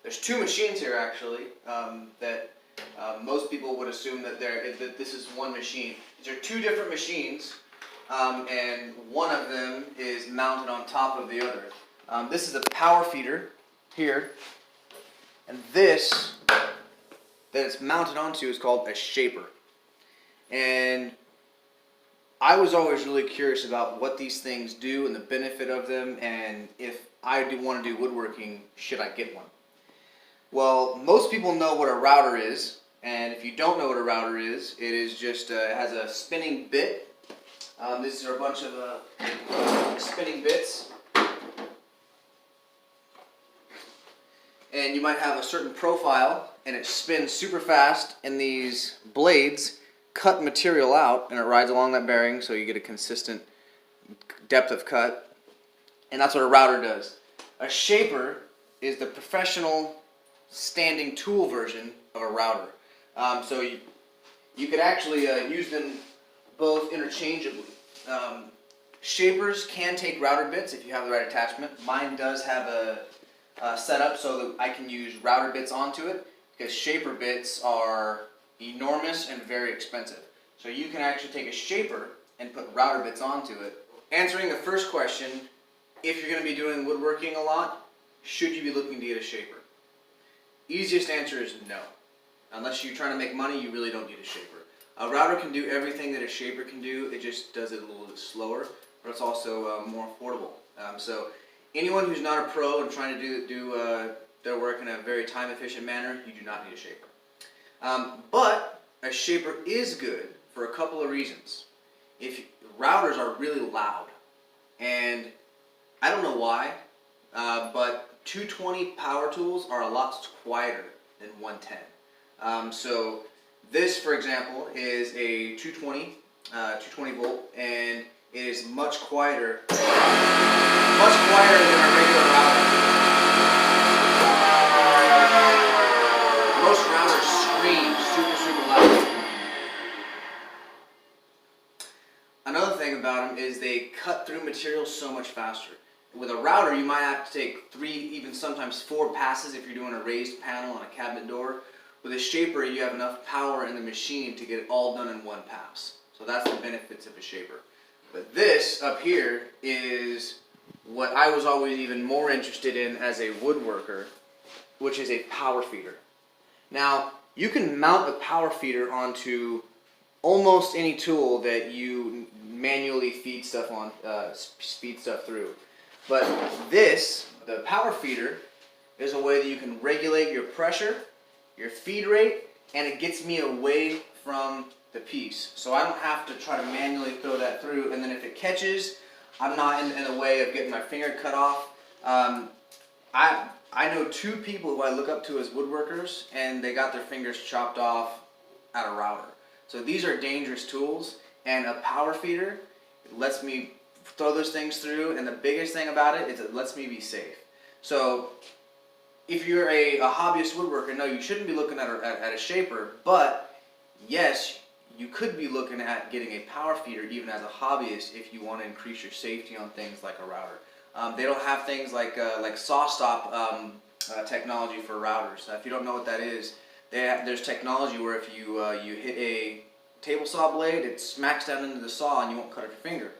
There's two machines here actually that most people would assume that this is one machine. These are two different machines, and one of them is mounted on top of the other. This is a power feeder here, and this that it's mounted onto is called a shaper. And I was always really curious about what these things do and the benefit of them, and if I do want to do woodworking, should I get one? Well, most people know what a router is, and if you don't know what a router is, it is just it has a spinning bit. These are a bunch of spinning bits, and you might have a certain profile, and it spins super fast, and these blades cut material out, and it rides along that bearing, so you get a consistent depth of cut, and that's what a router does. A shaper is the professional standing tool version of a router. So you could actually use them both interchangeably. Shapers can take router bits if you have the right attachment. Mine does have a setup so that I can use router bits onto it, because shaper bits are enormous and very expensive. So you can actually take a shaper and put router bits onto it. Answering the first question, if you're going to be doing woodworking a lot, should you be looking to get a shaper? Easiest answer is no. Unless you're trying to make money, you really don't need a shaper. A router can do everything that a shaper can do, it just does it a little bit slower, but it's also more affordable. So anyone who's not a pro and trying to do their work in a very time-efficient manner, you do not need a shaper. But a shaper is good for a couple of reasons. Routers are really loud, and I don't know why, but 220 power tools are a lot quieter than 110. So this, for example, is a 220 volt, and it is much quieter than a regular router. Most routers scream super loud. Another thing about them is they cut through material so much faster. With a router, you might have to take 3, even sometimes 4 passes if you're doing a raised panel on a cabinet door. With a shaper, you have enough power in the machine to get it all done in one pass. So that's the benefits of a shaper. But this up here is what I was always even more interested in as a woodworker, which is a power feeder. Now, you can mount a power feeder onto almost any tool that you manually feed stuff on, speed stuff through. But the power feeder, is a way that you can regulate your pressure, your feed rate, and it gets me away from the piece. So I don't have to try to manually throw that through, and then if it catches, I'm not in the way of getting my finger cut off. I know 2 people who I look up to as woodworkers, and they got their fingers chopped off at a router. So these are dangerous tools, and a power feeder lets me throw those things through, and the biggest thing about it is it lets me be safe. So if you're a hobbyist woodworker, no, you shouldn't be looking at a shaper, but yes, you could be looking at getting a power feeder even as a hobbyist if you want to increase your safety on things like a router. They don't have things like saw stop technology for routers. If you don't know what that is, there's technology where if you hit a table saw blade, it smacks down into the saw and you won't cut off your finger.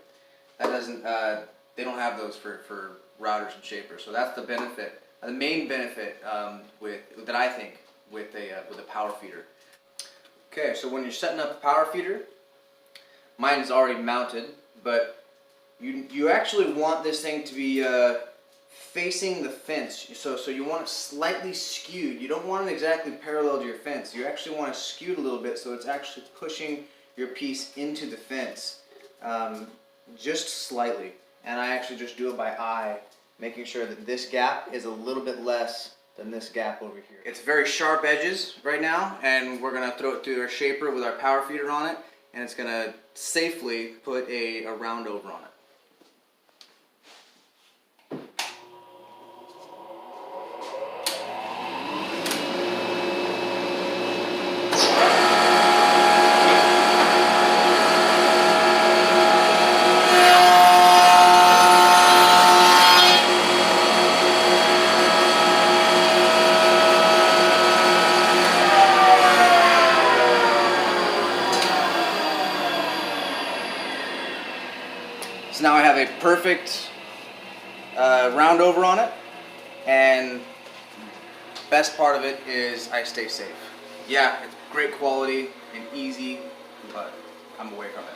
That doesn't. They don't have those for routers and shapers. So that's the benefit, the main benefit that I think with a power feeder. Okay, so when you're setting up a power feeder, mine is already mounted, but you actually want this thing to be facing the fence. So you want it slightly skewed. You don't want it exactly parallel to your fence. You actually want it skewed a little bit so it's actually pushing your piece into the fence. Just slightly, and I actually just do it by eye, making sure that this gap is a little bit less than this gap over here. It's very sharp edges right now, and we're going to throw it through our shaper with our power feeder on it, and it's going to safely put a round over on it. a perfect round over on it, and best part of it is I stay safe. Yeah, it's great quality and easy, but I'm away from it.